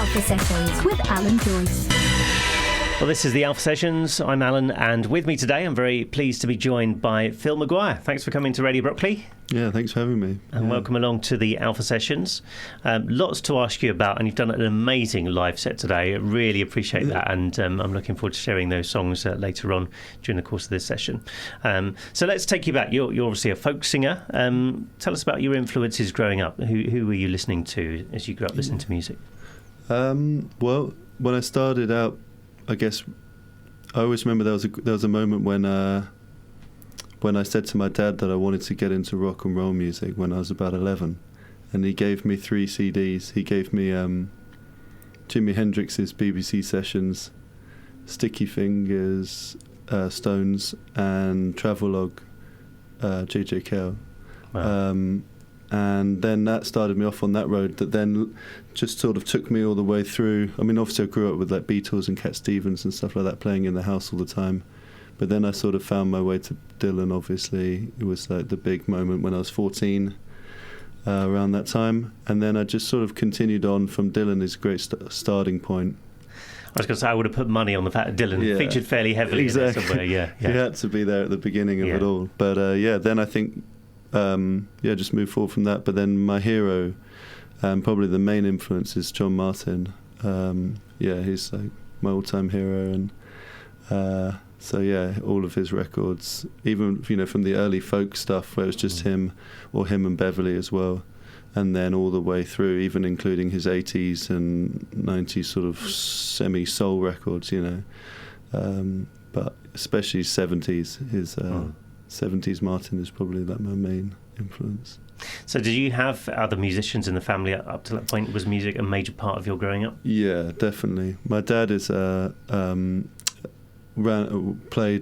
Alpha Sessions with Alan Joyce. Well, this is the Alpha Sessions. I'm Alan, and with me today, I'm very pleased to be joined by Phil Maguire. Thanks for coming to Radio Brockley. Yeah, thanks for having me. And welcome along to the Alpha Sessions. Lots to ask you about, and you've done an amazing live set today. I really appreciate that, and I'm looking forward to sharing those songs later on during the course of this session. So let's take you back. You're obviously a folk singer. Tell us about your influences growing up. Who were you listening to as you grew up listening to music? Well, when I started out, I guess I always remember there was a moment when I said to my dad that I wanted to get into rock and roll music when I was about 11, and he gave me 3 CDs. He gave me Jimi Hendrix's BBC Sessions, Sticky Fingers, Stones, and Travelogue, J.J. Cale. Wow. And then that started me off on that road that then just sort of took me all the way through. I mean, obviously I grew up with like Beatles and Cat Stevens and stuff like that playing in the house all the time. But then I sort of found my way to Dylan, obviously. It was like the big moment when I was 14, around that time. And then I just sort of continued on from Dylan is a great starting point. I was going to say, I would have put money on the fact that Dylan featured fairly heavily exactly. in there somewhere. Yeah. He had to be there at the beginning of it all. But then I think... just move forward from that. But then my hero, probably the main influence is John Martin. He's like my all-time hero, and all of his records, even from the early folk stuff where it was just him and Beverly as well, and then all the way through, even including his 80s and 90s sort of semi-soul records, but especially 70s. His 70s Martin is probably like my main influence. So did you have other musicians in the family up to that point? Was music a major part of your growing up? Yeah, definitely. My dad is played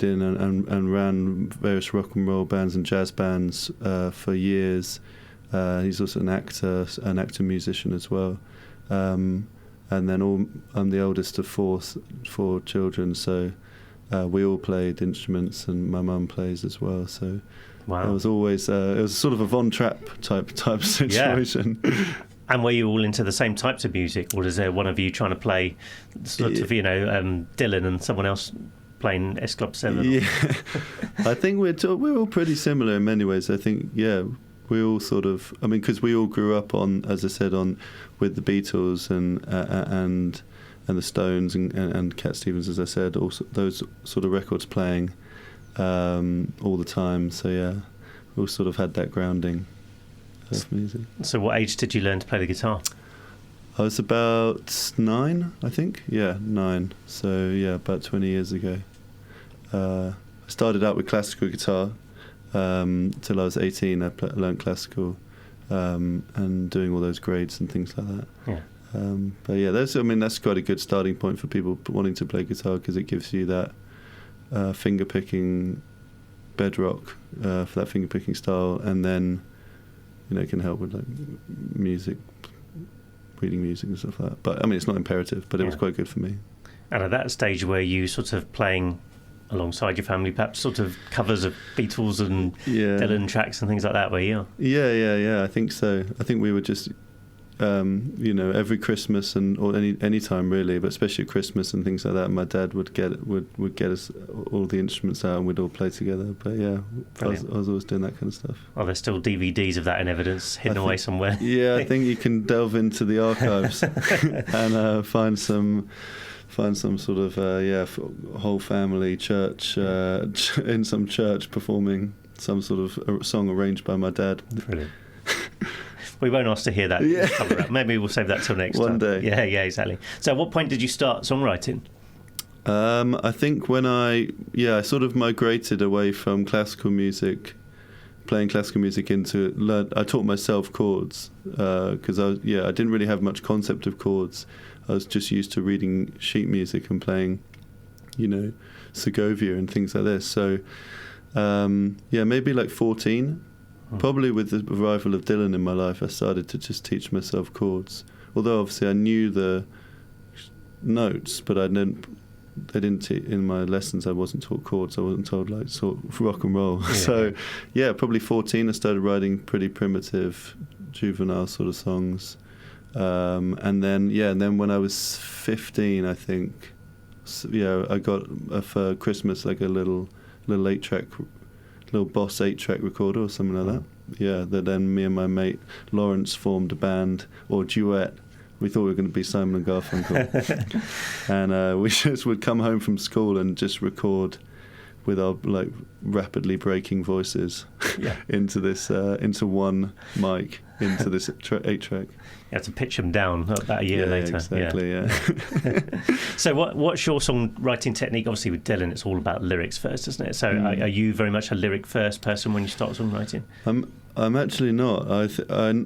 in and ran various rock and roll bands and jazz bands for years. He's also an actor musician as well. And then I'm the oldest of four children, so we all played instruments, and my mum plays as well. So wow. It was always it was sort of a Von Trapp type situation. Yeah. And were you all into the same types of music, or is there one of you trying to play sort of Dylan and someone else playing S Club 7? Yeah, I think we're all pretty similar in many ways. I think we all sort of, because we all grew up on, as I said, with the Beatles and the Stones and Cat Stevens, as I said, also those sort of records playing all the time. So we all sort of had that grounding of music. So what age did you learn to play the guitar? I was about 9, I think. Yeah, 9. So about 20 years ago. I started out with classical guitar till I was 18. I learned classical and doing all those grades and things like that. Yeah. That's quite a good starting point for people wanting to play guitar, because it gives you that finger picking bedrock for that finger picking style, and then it can help with like music, reading music and stuff like that. But it's not imperative, but it was quite good for me. And at that stage, were you sort of playing alongside your family, perhaps sort of covers of Beatles and Dylan tracks and things like that, were you? Yeah, I think so. I think we were just every Christmas or any time really, but especially at Christmas and things like that, my dad would get us all the instruments out and we'd all play together. But I was always doing that kind of stuff. Are there still DVDs of that in evidence hidden away somewhere? Yeah, I think you can delve into the archives and find some sort of whole family church in some church performing some sort of song arranged by my dad. Brilliant. We won't ask to hear that. Yeah. Maybe we'll save that till next time. One day. Yeah, exactly. So at what point did you start songwriting? I think when I sort of migrated away from classical music, playing classical music, I taught myself chords, because I didn't really have much concept of chords. I was just used to reading sheet music and playing, Segovia and things like this. So, maybe like 14. Probably with the arrival of Dylan in my life, I started to just teach myself chords. Although obviously I knew the notes, but I didn't in my lessons. I wasn't taught chords. I wasn't told sort of rock and roll. Yeah. So probably 14. I started writing pretty primitive, juvenile sort of songs, And then when I was 15, I think, I got for Christmas like a little 8-track, little Boss 8-track recorder or something like that. Yeah, that then me and my mate Lawrence formed a band or duet. We thought we were going to be Simon and Garfunkel, and we just would come home from school and just record with our like rapidly breaking voices into this into one mic into this 8-track. You have to pitch them down about a year later. Exactly. Yeah. So what's your songwriting technique? Obviously with Dylan, it's all about lyrics first, isn't it? So are you very much a lyric first person when you start songwriting? I'm actually not. A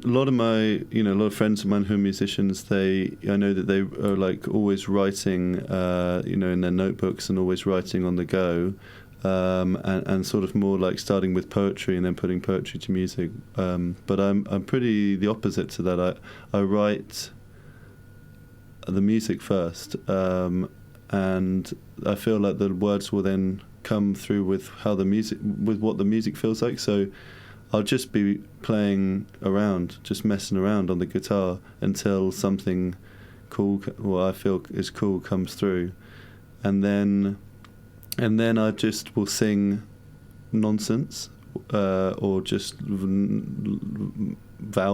lot of friends of mine who are musicians, I know that they are like always writing, in their notebooks and always writing on the go, and sort of more like starting with poetry and then putting poetry to music. But I'm pretty the opposite to that. I write the music first, and I feel like the words will then come through with what the music feels like. So I'll just be playing around, just messing around on the guitar until something cool, what I feel is cool, comes through, and then I just will sing nonsense or just vowel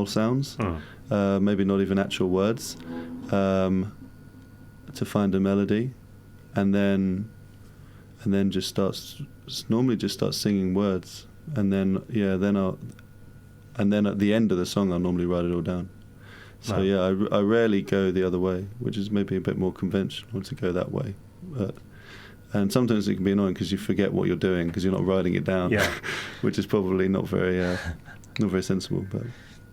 sounds, maybe not even actual words, to find a melody, and then just start singing words. And then at the end of the song I'll normally write it all down. So I rarely go the other way, which is maybe a bit more conventional to go that way. And sometimes it can be annoying because you forget what you're doing because you're not writing it down, which is probably not very sensible.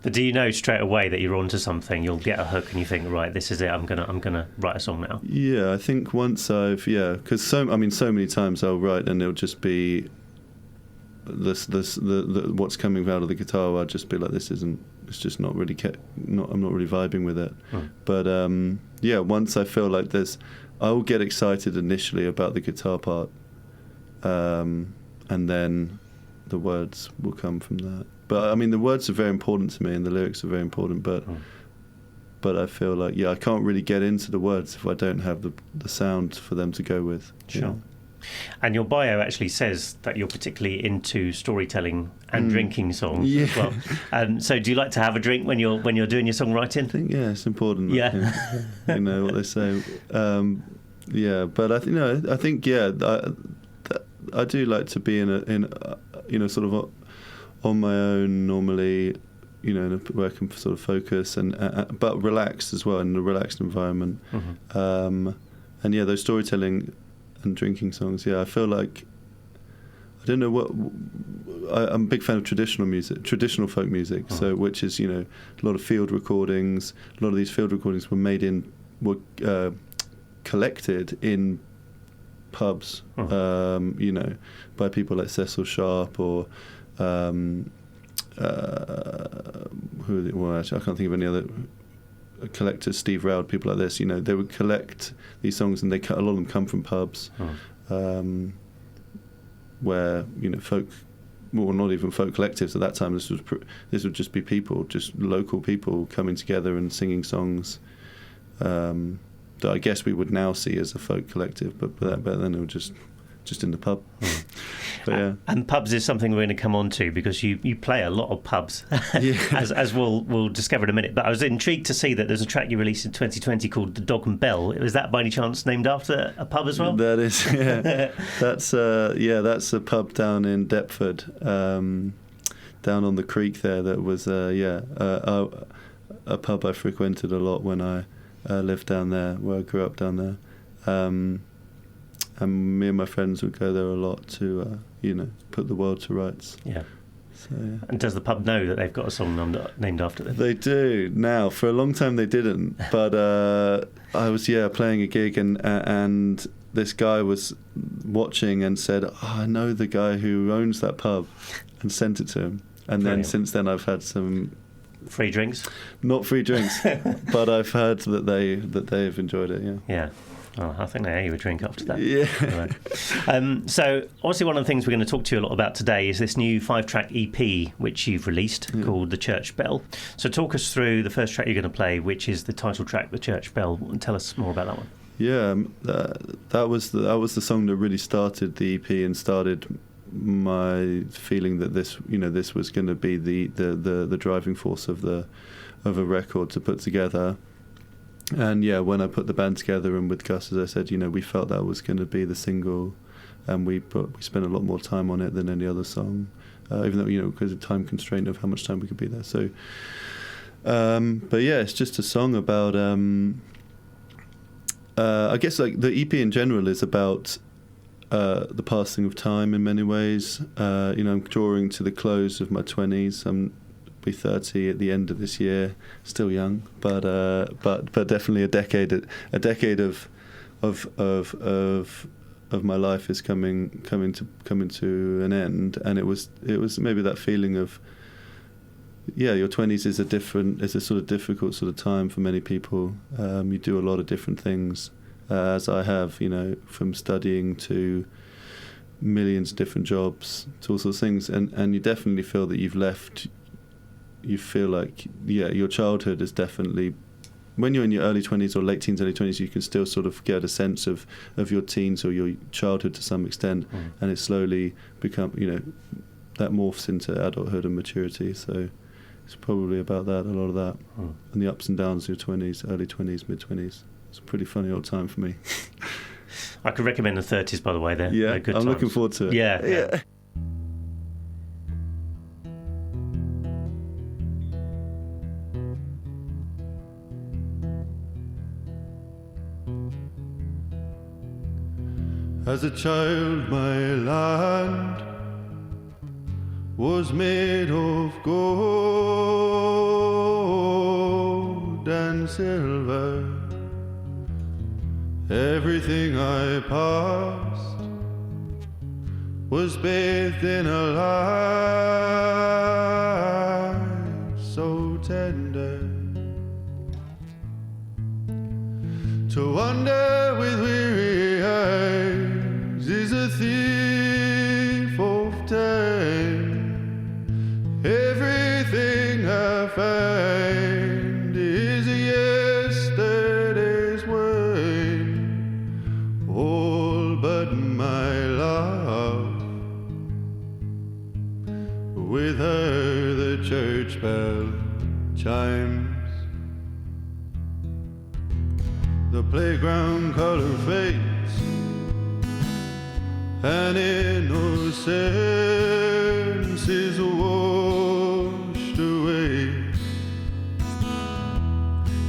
But do you know straight away that you're onto something? You'll get a hook and you think, right, this is it. I'm gonna write a song now. Yeah, I think once because so many times I'll write and it'll just be the what's coming out of the guitar. I'll just be like, it's just not really I'm not really vibing with it. But once I feel like I'll get excited initially about the guitar part, and then the words will come from that. But I mean, the words are very important to me and the lyrics are very important, but I feel like I can't really get into the words if I don't have the sound for them to go with. Sure. And your bio actually says that you're particularly into storytelling and drinking songs as well. So do you like to have a drink when you're doing your songwriting? I think it's important. Yeah. You know what they say. But I think I do like to be in sort of on my own normally, where I can sort of focus but relaxed as well in a relaxed environment. And those storytelling and drinking songs, I feel like I don't know what I'm a big fan of traditional folk music, so which is a lot of field recordings. A lot of these field recordings were collected in pubs, by people like Cecil Sharp or actually I can't think of any other collectors, Steve Roud, people like this. They would collect these songs, and a lot of them come from pubs, where folk, well, not even folk collectives at that time. This would just be people, just local people coming together and singing songs that I guess we would now see as a folk collective, but back then it was just in the pub. But, and pubs is something we're going to come on to because you play a lot of pubs, as we'll discover in a minute. But I was intrigued to see that there's a track you released in 2020 called The Dog and Bell. Was that by any chance named after a pub as well? That is, that's a pub down in Deptford, down on the creek there. That was a pub I frequented a lot when I lived down there, where I grew up down there. And me and my friends would go there a lot to, put the world to rights. Yeah. So, And does the pub know that they've got a song named after them? They do now. For a long time they didn't, but I was playing a gig and this guy was watching and said, I know the guy who owns that pub, and sent it to him. And Brilliant. Then since then I've had some free drinks. Not free drinks, but I've heard that they've enjoyed it. Yeah. Yeah. Oh, I think they owe you a drink after that. Yeah. Anyway. So, obviously, one of the things we're going to talk to you a lot about today is this new 5-track EP which you've released called The Church Bell. So, talk us through the first track you're going to play, which is the title track, The Church Bell, and tell us more about that one. Yeah, that was the song that really started the EP and started my feeling that this was going to be the driving force of a record to put together. And yeah, when I put the band together and with Gus, as I said, we felt that was going to be the single, and we spent a lot more time on it than any other song, even though because of time constraint of how much time we could be there. So, but yeah, it's just a song about. I guess like the EP in general is about the passing of time in many ways. I'm drawing to the close of my 20s. I'm be 30 at the end of this year. Still young, but definitely a decade of my life is coming to an end. And it was maybe that feeling of your 20s is a sort of difficult sort of time for many people. You do a lot of different things, as I have, from studying to millions of different jobs to all sorts of things, and you definitely feel that you feel like your childhood is definitely, when you're in your early 20s or late teens, early 20s, you can still sort of get a sense of your teens or your childhood to some extent, and it slowly become that morphs into adulthood and maturity. So it's probably about that, a lot of that, and the ups and downs of your 20s, early 20s, mid 20s. It's a pretty funny old time for me. I could recommend the 30s, by the way. They're good I'm times. looking forward to it. Yeah. As a child, my land was made of gold and silver. Everything I passed was bathed in a light so tender. To wander with weary eyes is a thief of time. Everything I find is a yesterday's wine, all but my love. With her the church bell chimes. The playground color fades, and innocence is washed away.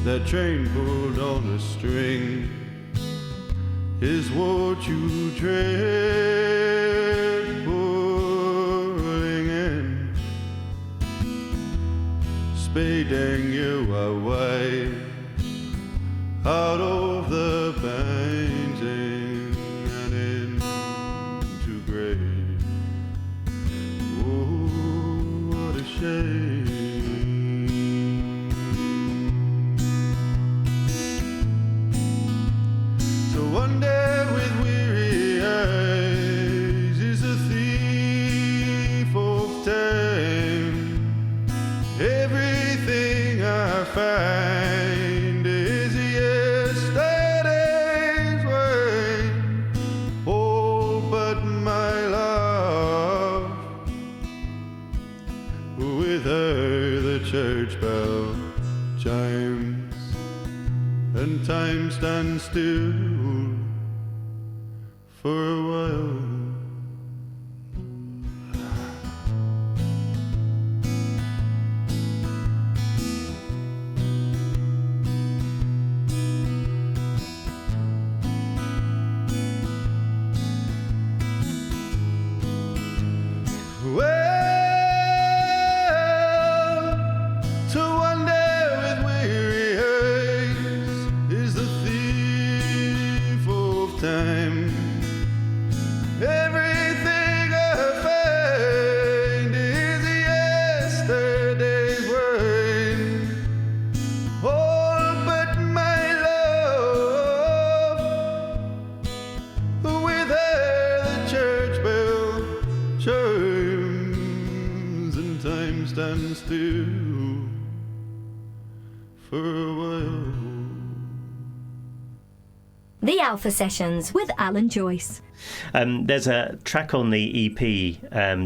That train pulled on a string is what you dread pulling in. Spading you away out of the painting and into grey. Oh, what a shame. So one day with weary eyes is a thief of time. Everything I find is yesterday's wine, all but my love. With her the church bell chimes, and time stands still for a while. Well, to wander with weary eyes is the thief of time. for a while. The Alpha Sessions with Alan Joyce. There's a track on the EP,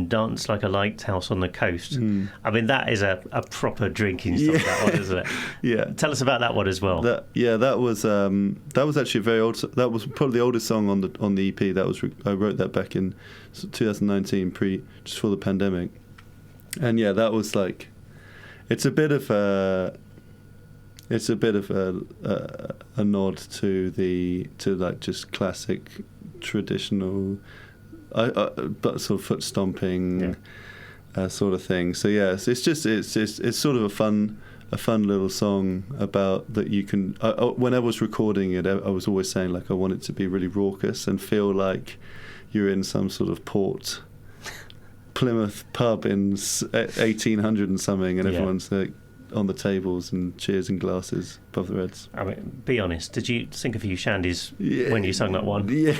Dance Like a Lighthouse on the Coast. I mean, that is a proper drinking song, that one, isn't it? Yeah. Tell us about that one as well. That was actually a very old. That was probably the oldest song on the EP. I wrote that back in 2019, just before the pandemic. And yeah, that was like, it's a bit of a nod to like just classic traditional, but sort of foot stomping, sort of thing. So yeah, it's sort of a fun little song about that you can. When I was recording it, I was always saying like I want it to be really raucous and feel like you're in some sort of Port Plymouth pub in 1800 and something, and everyone's like on the tables and cheers and glasses above the Reds. I mean, be honest, did you think a few shandies when you sung that one? Yeah,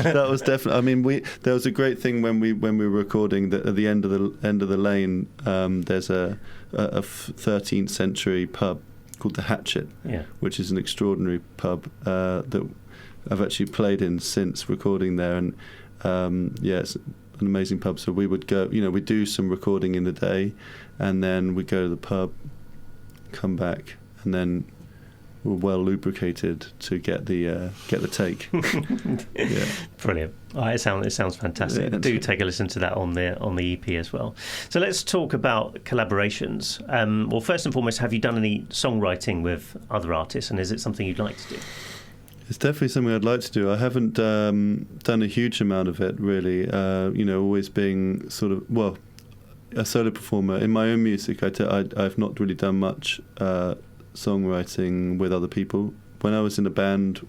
that was definitely. I mean, there was a great thing when we were recording that at the end of the lane, there's a 13th century pub called the Hatchet, which is an extraordinary pub that I've actually played in since recording there, and it's an amazing pub. So we would go, we'd do some recording in the day, and then we'd go to the pub, come back, and then we're well lubricated to get the take. Yeah. Brilliant. It sounds fantastic. Yeah. Do take a listen to that on the EP as well. So let's talk about collaborations. Well, first and foremost, have you done any songwriting with other artists, and is it something you'd like to do? It's definitely something I'd like to do. I haven't done a huge amount of it, really. Always being sort of, a solo performer. In my own music, I've not really done much songwriting with other people. When I was in a band,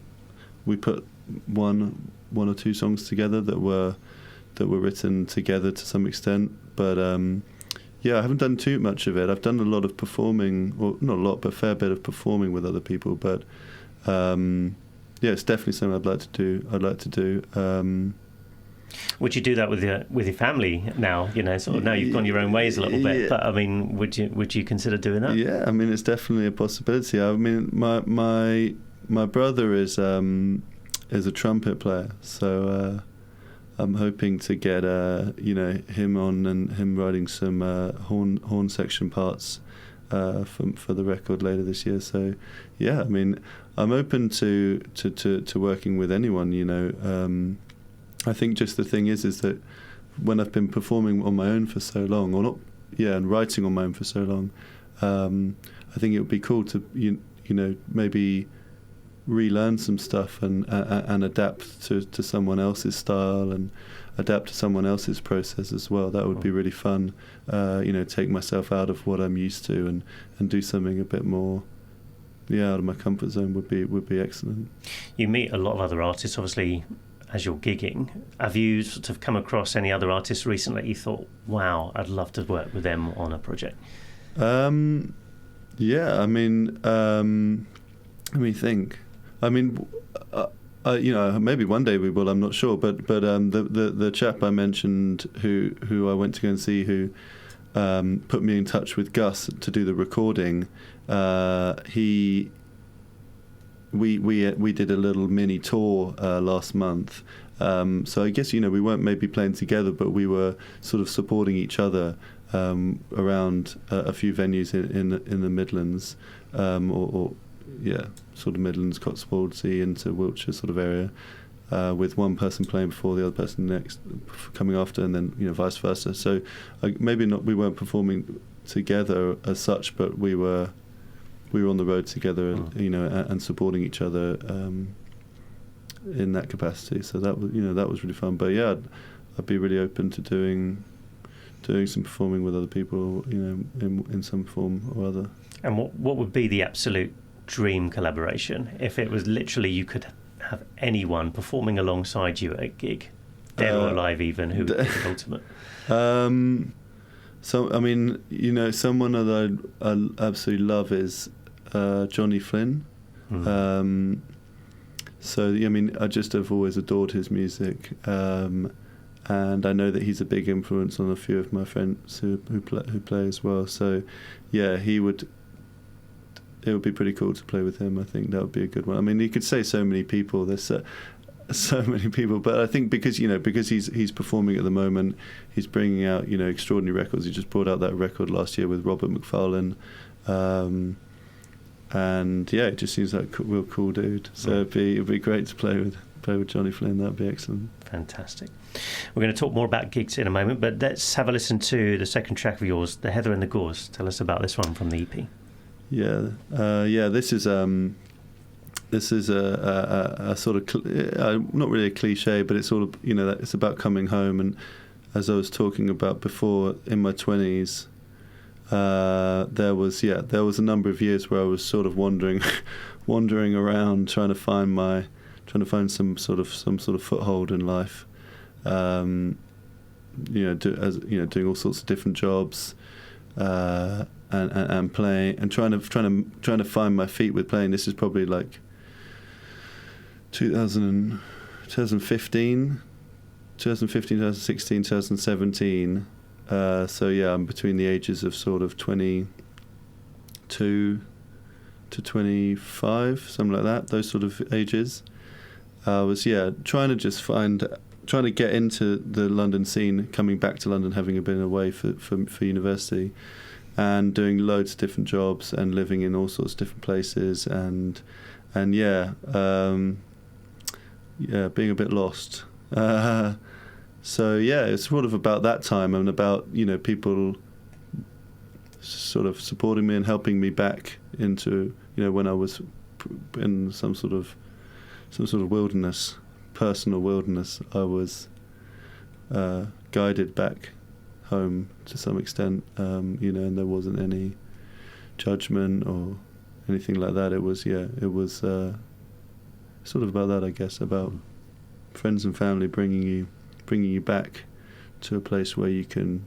we put one or two songs together that were written together to some extent. But I haven't done too much of it. I've done a lot of performing, or not a lot, but a fair bit of performing with other people. But it's definitely something I'd like to do. Would you do that with your family now? Now you've gone your own ways a little bit. But I mean, would you consider doing that? Yeah, I mean, it's definitely a possibility. I mean, my brother is a trumpet player, so I'm hoping to get him on and him writing some horn section parts for the record later this year. So yeah, I mean, I'm open to working with anyone. I think just the thing is that when I've been performing on my own for so long, and writing on my own for so long, I think it would be cool to maybe relearn some stuff and adapt to someone else's style and adapt to someone else's process as well. That would be really fun. Take myself out of what I'm used to and do something a bit more. Yeah, out of my comfort zone would be excellent. You meet a lot of other artists, obviously, as you're gigging. Have you sort of come across any other artists recently you thought, wow, I'd love to work with them on a project? I mean, let me think. I mean, maybe one day we will. I'm not sure, but the chap I mentioned who I went to go and see, who put me in touch with Gus to do the recording. We did a little mini tour last month. So I guess we weren't maybe playing together, but we were sort of supporting each other around a few venues in the Midlands, sort of Midlands, Cotswoldsy into Wiltshire sort of area, with one person playing before the other person next coming after, and then vice versa. So maybe not, we weren't performing together as such, but we were on the road together, and supporting each other in that capacity. So that was really fun. But yeah, I'd be really open to doing some performing with other people, in some form or other. And what would be the absolute dream collaboration if it was literally you could have anyone performing alongside you at a gig, dead or alive, even, who would be the ultimate? So I mean, someone that I absolutely love is Johnny Flynn. So I mean, I just have always adored his music, and I know that he's a big influence on a few of my friends who play as well. So yeah, he would. it would be pretty cool to play with him. I think that would be a good one. I mean, you could say so many people. There's so many people, but I think because he's performing at the moment, he's bringing out extraordinary records. He just brought out that record last year with Robert McFarlane, and yeah, it just seems like a real cool dude. So it'd be great to play with Johnny Flynn. That'd be excellent. Fantastic. We're going to talk more about gigs in a moment, but let's have a listen to the second track of yours, The Heather and the Gorse. Tell us about this one from the EP. This is a sort of not really a cliche, but it's sort of it's about coming home. And as I was talking about before, in my 20s, there was a number of years where I was sort of wandering around trying to find some sort of foothold in life. Doing all sorts of different jobs, and playing and trying to find my feet with playing. This is probably like 2015, 2016, 2017. So yeah, I'm between the ages of sort of 22 to 25, something like that. Those sort of ages. I was trying to get into the London scene, coming back to London, having been away for university, and doing loads of different jobs and living in all sorts of different places, and being a bit lost. So yeah, it's sort of about that time, and about people sort of supporting me and helping me back into when I was in some sort of wilderness, personal wilderness. I was guided back home to some extent, and there wasn't any judgment or anything like that. It was sort of about that, I guess, about friends and family bringing you back to a place where you can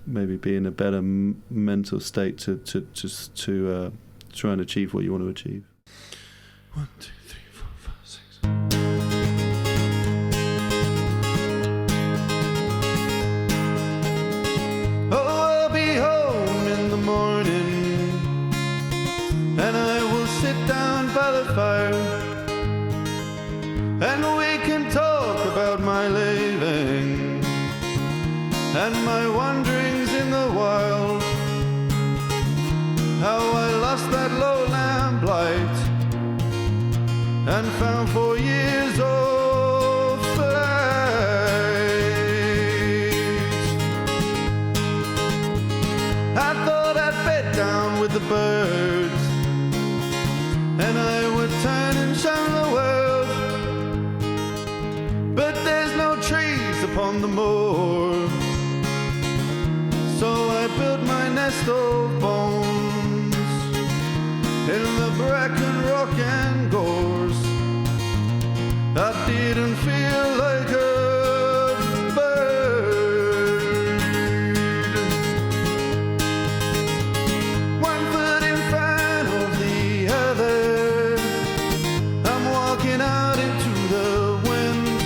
maybe be in a better mental state to try and achieve what you want to achieve. 1, 2, 3, 4, 5, 6. Oh, I'll be home in the morning, and I will sit down by the fire, and we can talk about my living and my wanderings in the wild, how I lost that lowland blight and found 4 years of flight. I thought I'd bed down with the birds, and I would turn and show the world, but there's no trees upon the moor, so I built my nest of bones in the bracken, rock and gorse. I didn't feel like a bird. 1 foot in front of the other, I'm walking out into the wind.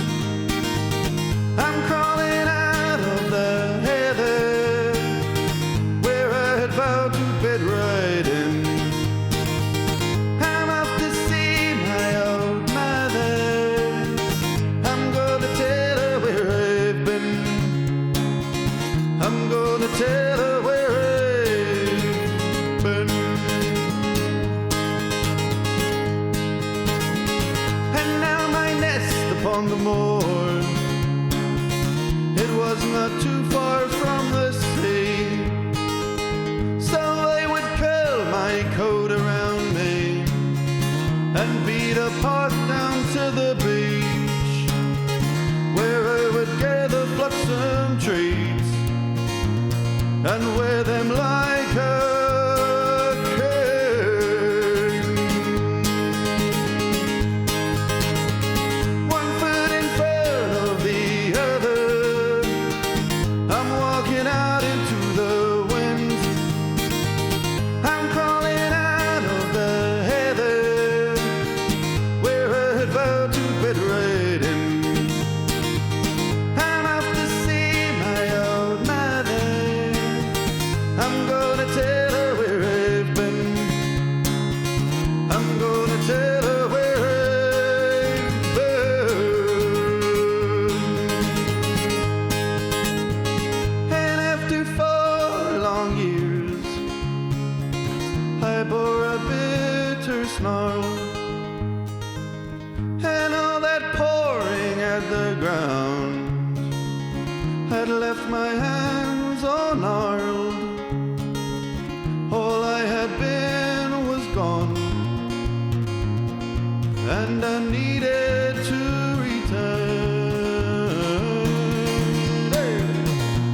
I'm crawling out of the heather where I had vowed to bed right in. I'm off to see my old mother. I'm gonna tell her where I've been. I'm gonna tell her where I've been. And now my nest upon the moor, it was not too far from the sea, so I would curl my coat around me and beat a path down to the beach, where I would gather flotsam trees and wear them like a king. 1 foot in front of the other, I'm walking out into the wind. I'm crawling out of the heather where I had vowed to bed right in. I'm off to see my old mother. I bore a bitter snarl, and all that pouring at the ground had left my hands all gnarled. All I had been was gone, and I needed to return. Hey.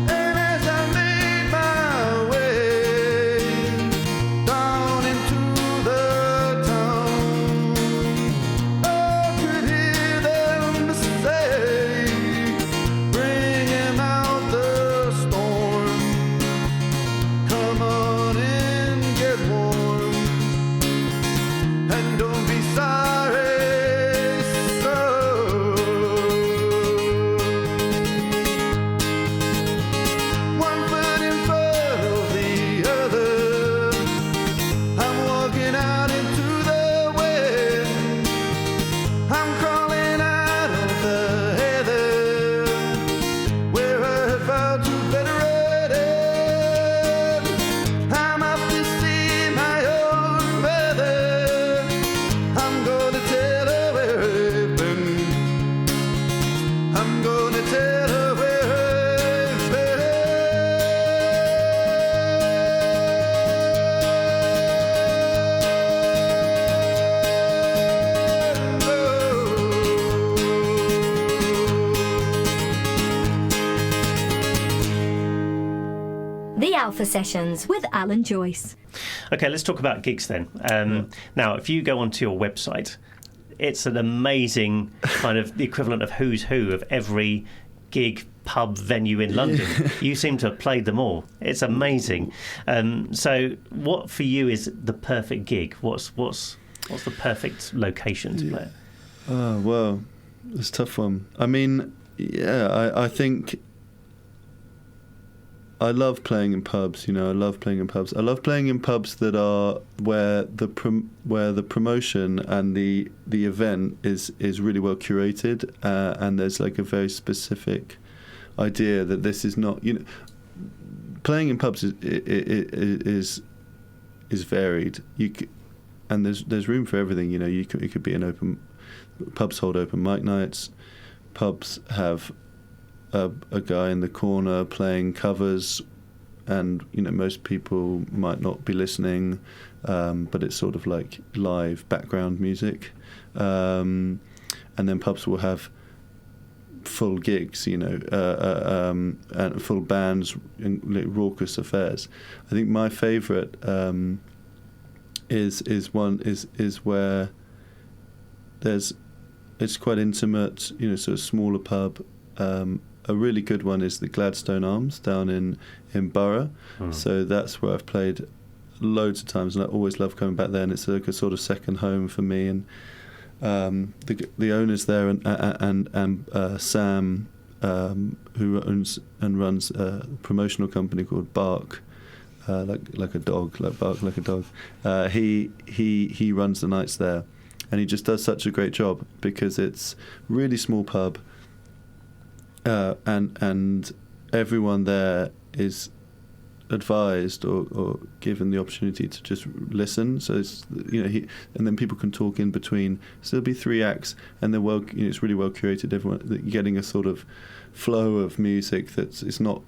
And as I made my way down into the town, I could hear them say, bring him out the storm, come on in, get warm, and don't be sorry. One foot in front of the other, I'm walking out into the wind. I'm crawling out of the heather where I had vowed to better it. I'm off to see my old brother. I'm gonna tell her where I've been. I'm gonna tell her where I've The Alpha Sessions with Alan Joyce. Okay, let's talk about gigs then. Now, if you go onto your website, it's an amazing kind of the equivalent of who's who of every gig, pub, venue in London. You seem to have played them all. It's amazing. So, what for you is the perfect gig? What's the perfect location to play at? Oh, well, it's a tough one. I mean, yeah, I think I love playing in pubs. I love playing in pubs. I love playing in pubs that are where the promotion and the event is really well curated, and there's like a very specific idea that this is not. Playing in pubs is varied. And there's room for everything. It could be an open. Pubs hold open mic nights. Pubs have a guy in the corner playing covers, and most people might not be listening, but it's sort of like live background music, and then pubs will have full gigs, and full bands and raucous affairs. I think my favourite is where it's quite intimate, sort of smaller pub. A really good one is the Gladstone Arms down in Borough. So that's where I've played loads of times, and I always love coming back there. And it's like a sort of second home for me. And the owners there and Sam, who owns and runs a promotional company called Bark, like a dog, like Bark like a dog. He runs the nights there, and he just does such a great job because it's really small pub. And everyone there is advised or given the opportunity to just listen. So it's and then people can talk in between. So there'll be 3 acts, and they're it's really well curated. Everyone you're getting a sort of flow of music it's not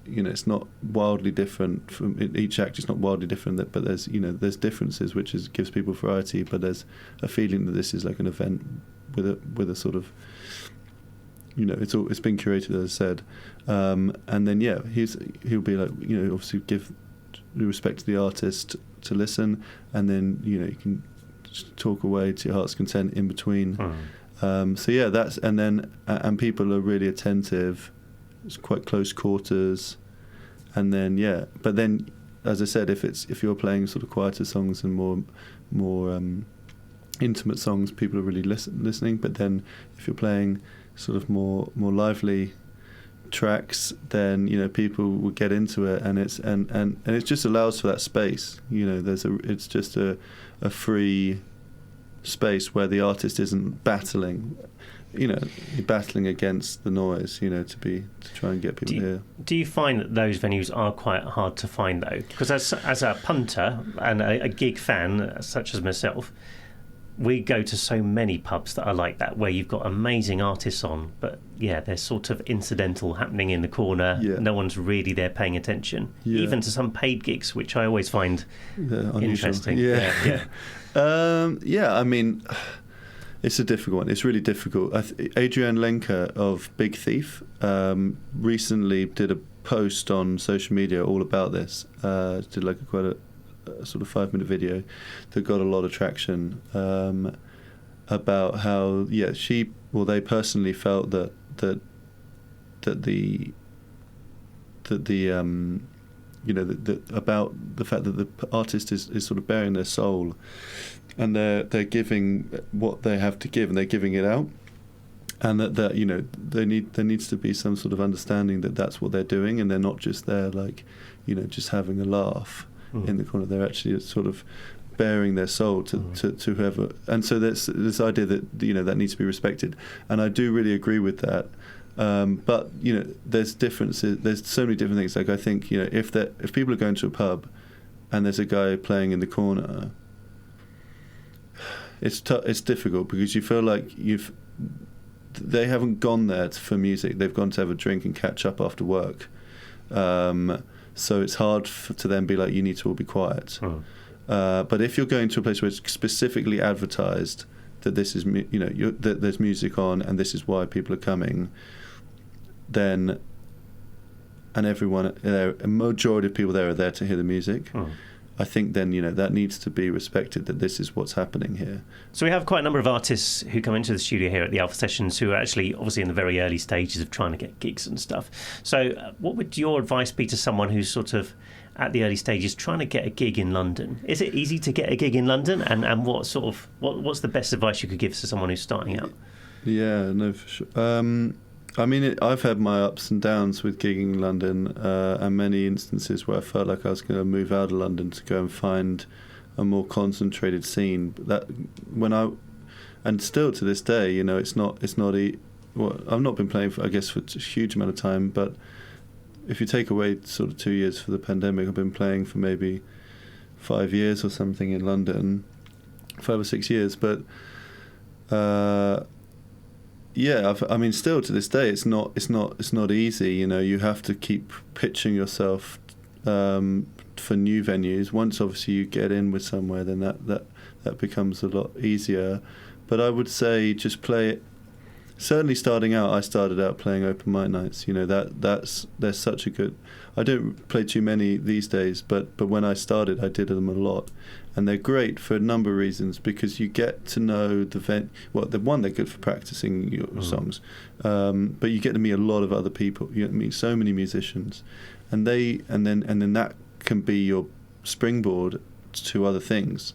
it's not wildly different from each act. It's not wildly different, but there's there's differences, which gives people variety. But there's a feeling that this is like an event with a sort of. It's been curated, as I said, and then he'll be like obviously give respect to the artist to listen, and then you can just talk away to your heart's content in between. That's and people are really attentive. It's quite close quarters, and then but then as I said, if you're playing sort of quieter songs and more intimate songs, people are really listening. But then if you're playing sort of more lively tracks, then people will get into it, and it just allows for that space. It's just a free space where the artist isn't battling you're battling against the noise, to try and get people here. Do you find that those venues are quite hard to find though? Because as a punter and a gig fan such as myself, we go to so many pubs that are like that, where you've got amazing artists on, but they're sort of incidental, happening in the corner. No one's really there paying attention, even to some paid gigs, which I always find interesting. I mean, it's a difficult one. It's really difficult. Adrienne Lenker of Big Thief recently did a post on social media all about this. Did like quite a sort of 5-minute video that got a lot of traction about how they personally felt that about the fact that the artist is sort of bearing their soul, and they're giving what they have to give, and they're giving it out, and that there needs to be some sort of understanding that that's what they're doing, and they're not just there just having a laugh in the corner. They're actually sort of bearing their soul to whoever, and so there's this idea that that needs to be respected, and I do really agree with that. But there's differences. There's so many different things. Like I think if people are going to a pub and there's a guy playing in the corner, it's difficult because you feel like they haven't gone there for music. They've gone to have a drink and catch up after work. So it's hard to then be like, you need to all be quiet. But if you're going to a place where it's specifically advertised that this is that there's music on and this is why people are coming, then, and everyone there, a majority of people there are there to hear the music. I think then that needs to be respected, that this is what's happening here. So we have quite a number of artists who come into the studio here at the Alpha Sessions who are actually obviously in the very early stages of trying to get gigs and stuff. So what would your advice be to someone who's sort of at the early stages trying to get a gig in London? Is it easy to get a gig in London, and what's the best advice you could give to someone who's starting out? Yeah, no, for sure. I mean, I've had my ups and downs with gigging in London, and many instances where I felt like I was going to move out of London to go and find a more concentrated scene. And still to this day, it's not. I've not been playing for a huge amount of time, but if you take away sort of 2 years for the pandemic, I've been playing for maybe 5 years or something in London, 5 or 6 years, but. I mean, still to this day, it's not easy. You have to keep pitching yourself for new venues. Once obviously you get in with somewhere, then that becomes a lot easier. But I would say just play it. Certainly, starting out, I started out playing open mic nights. There's such a good. I don't play too many these days, but when I started, I did them a lot. And they're great for a number of reasons, because you get to know they're good for practicing your songs, but you get to meet a lot of other people. You get to meet so many musicians, and then that can be your springboard to other things.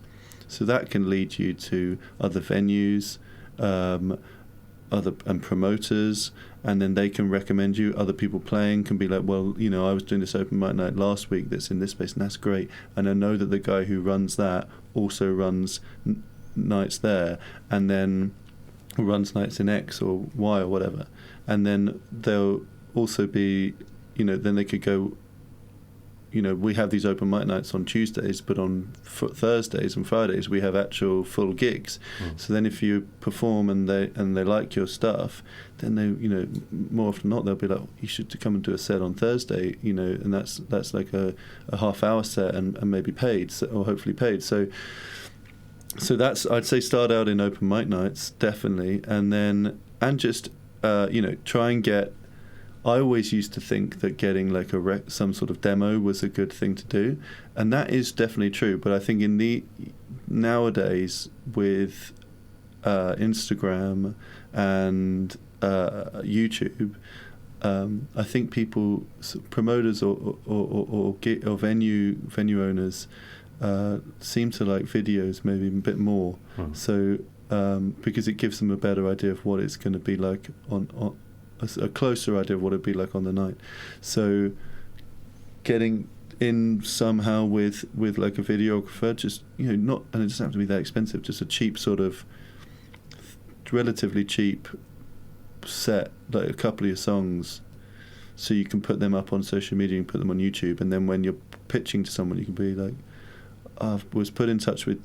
So that can lead you to other venues, and promoters, and then they can recommend you. Other people playing can be like, well, I was doing this open mic night last week that's in this place, and that's great, and I know that the guy who runs that also runs nights there, and then runs nights in X or Y or whatever, and then they'll also be, then they could go, we have these open mic nights on Tuesdays, but on Thursdays and Fridays we have actual full gigs. So then if you perform and they like your stuff, then they, more often than not, they'll be like, you should come and do a set on Thursday, and that's like a half-hour set and maybe paid, or hopefully paid. So that's, I'd say, start out in open mic nights, definitely, and just try and get. I always used to think that getting like some sort of demo was a good thing to do, and that is definitely true. But I think nowadays with Instagram and YouTube, I think people, promoters or venue owners, seem to like videos maybe a bit more. So because it gives them a better idea of what it's going to be like on a closer idea of what it'd be like on the night. So getting in somehow with like a videographer, just and it doesn't have to be that expensive, just a cheap sort of relatively cheap set, like a couple of your songs, so you can put them up on social media and put them on YouTube, and then when you're pitching to someone, you can be like, I was put in touch with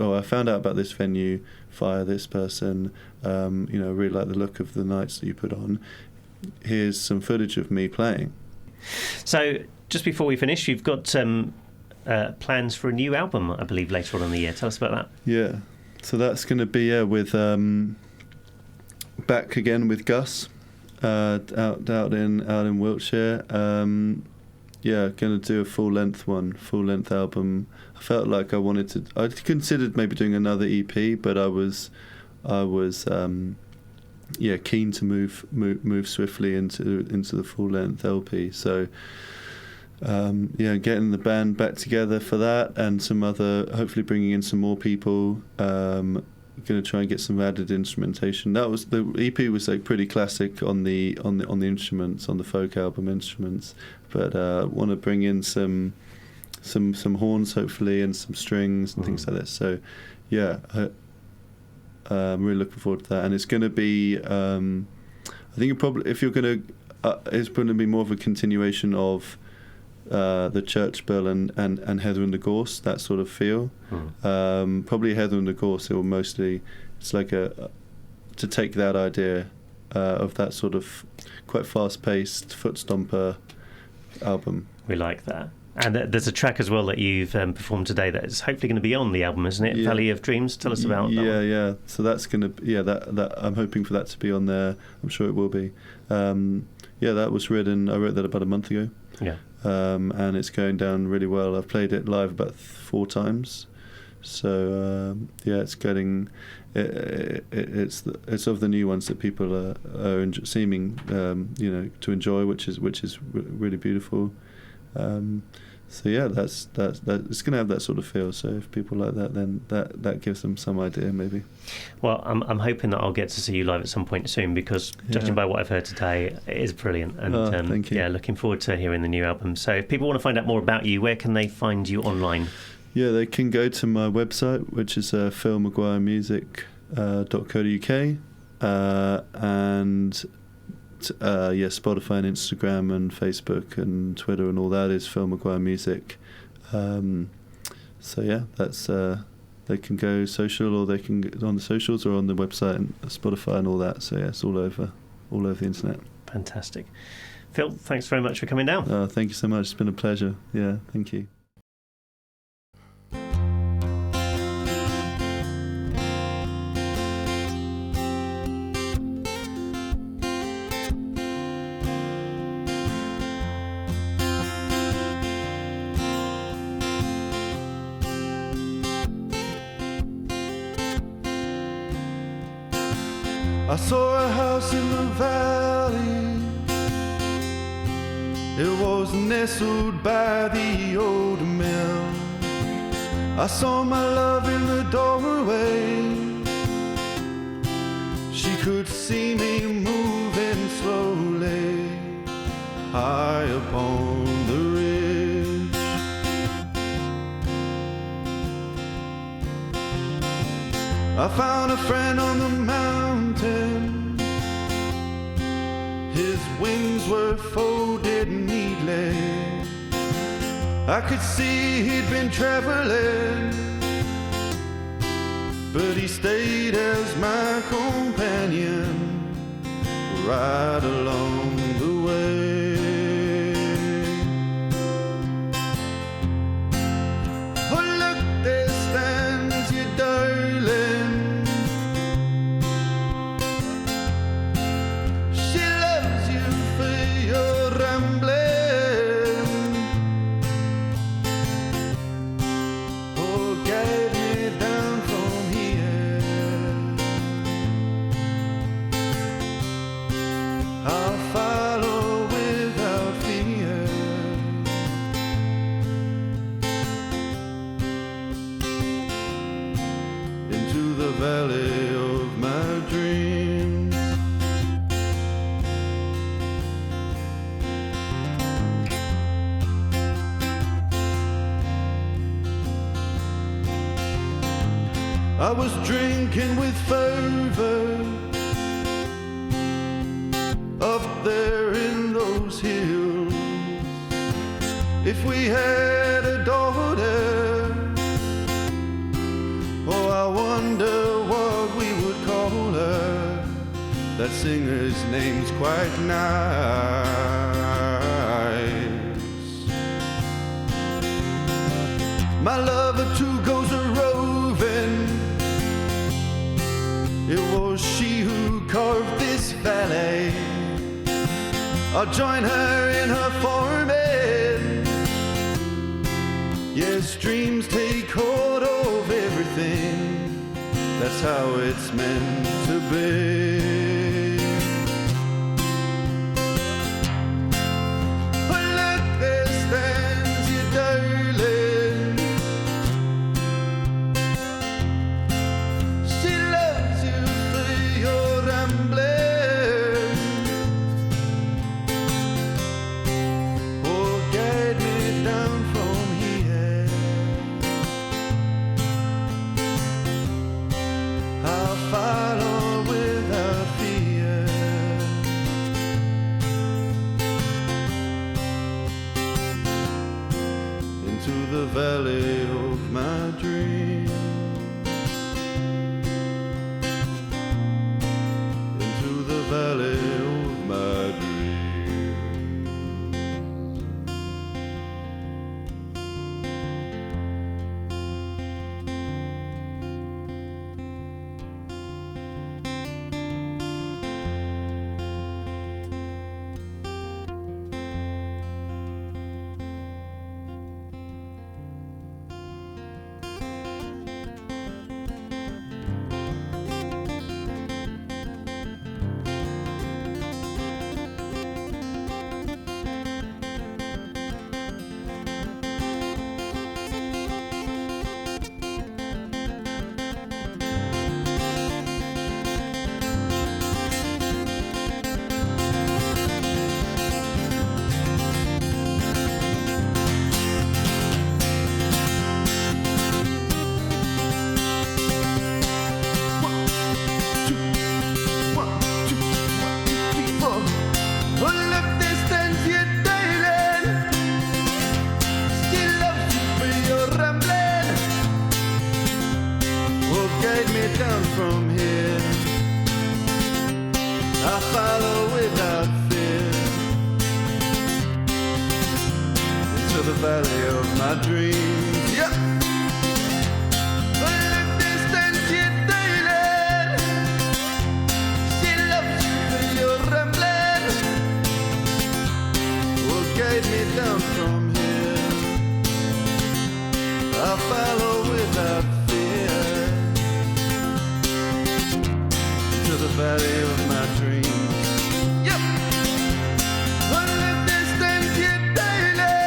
I found out about this venue via this person, really like the look of the nights that you put on. Here's some footage of me playing. So just before we finish, you've got plans for a new album, I believe, later on in the year. Tell us about that. Yeah, so that's going to be with back again with Gus, out in Wiltshire. Going to do a full length album. I felt like I considered maybe doing another EP, but I was keen to move swiftly into the full length LP. So getting the band back together for that, and some other, hopefully bringing in some more people. Going to try and get some added instrumentation. That was the EP was like pretty classic on the instruments, on the folk album instruments, but want to bring in some horns hopefully, and some strings and things like that. So I'm really looking forward to that, and it's going to be I think it's going to be more of a continuation of the Church Bell and Heather and the Gorse, that sort of feel. Probably Heather and the Gorse, it's like to take that idea of that sort of quite fast-paced foot stomper album. We like that. And there's a track as well that you've performed today that is hopefully going to be on the album, isn't it? Yeah. Valley of Dreams. Tell us about that one. Yeah. So that's going to that I'm hoping for that to be on there. I'm sure it will be. That was written. I wrote that about a month ago. Yeah. And it's going down really well. I've played it live about 4 times. So it's getting. It's of the new ones that people are seeming to enjoy, which is really beautiful. That's it's going to have that sort of feel. So if people like that, then that gives them some idea, maybe. Well, I'm hoping that I'll get to see you live at some point soon, because judging by what I've heard today, it is brilliant. And thank you. Looking forward to hearing the new album. So if people want to find out more about you, where can they find you online? Yeah, they can go to my website, which is philmaguiremusic.co.uk, and Spotify and Instagram and Facebook and Twitter and all that is Phil Maguire Music. That's they can go social, or they can go on the socials, or on the website and Spotify and all that. So it's all over the internet. Fantastic. Phil, thanks very much for coming down. Thank you so much. It's been a pleasure. Yeah, thank you. I saw a house in the valley. It was nestled by the old mill. I saw my love in the doorway. She could see me moving slowly high upon the ridge. I found a friend on the mountain. His wings were folded neatly. I could see he'd been traveling, but he stayed as my companion right along the way. Oh, look, there stands your darling. She loves you for your rambling. Oh, guide me down from here. I'll follow without fear. Into the valley of my dreams. I was drinking with fervor if we had a daughter. Oh, I wonder what we would call her. That singer's name's quite nice. My lover too goes a-roving. It was she who carved this valley. I'll join her in her farming. Yes, dreams take hold of everything. That's how it's meant to be. Valley of my dreams, into the valley of my dreams. Down from here, I follow without fear into the valley of my dreams. Yep. But if distance you daily, she loves you for your rambling. Will guide me down from here. I follow without fear to the valley of my dreams. Yep. But if distance you daily,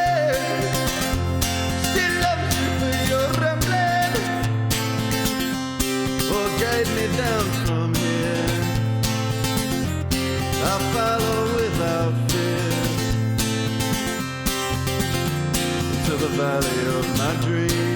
she loves you for your rambling. Oh, guide me down from here. I follow without fear to the valley of my dreams.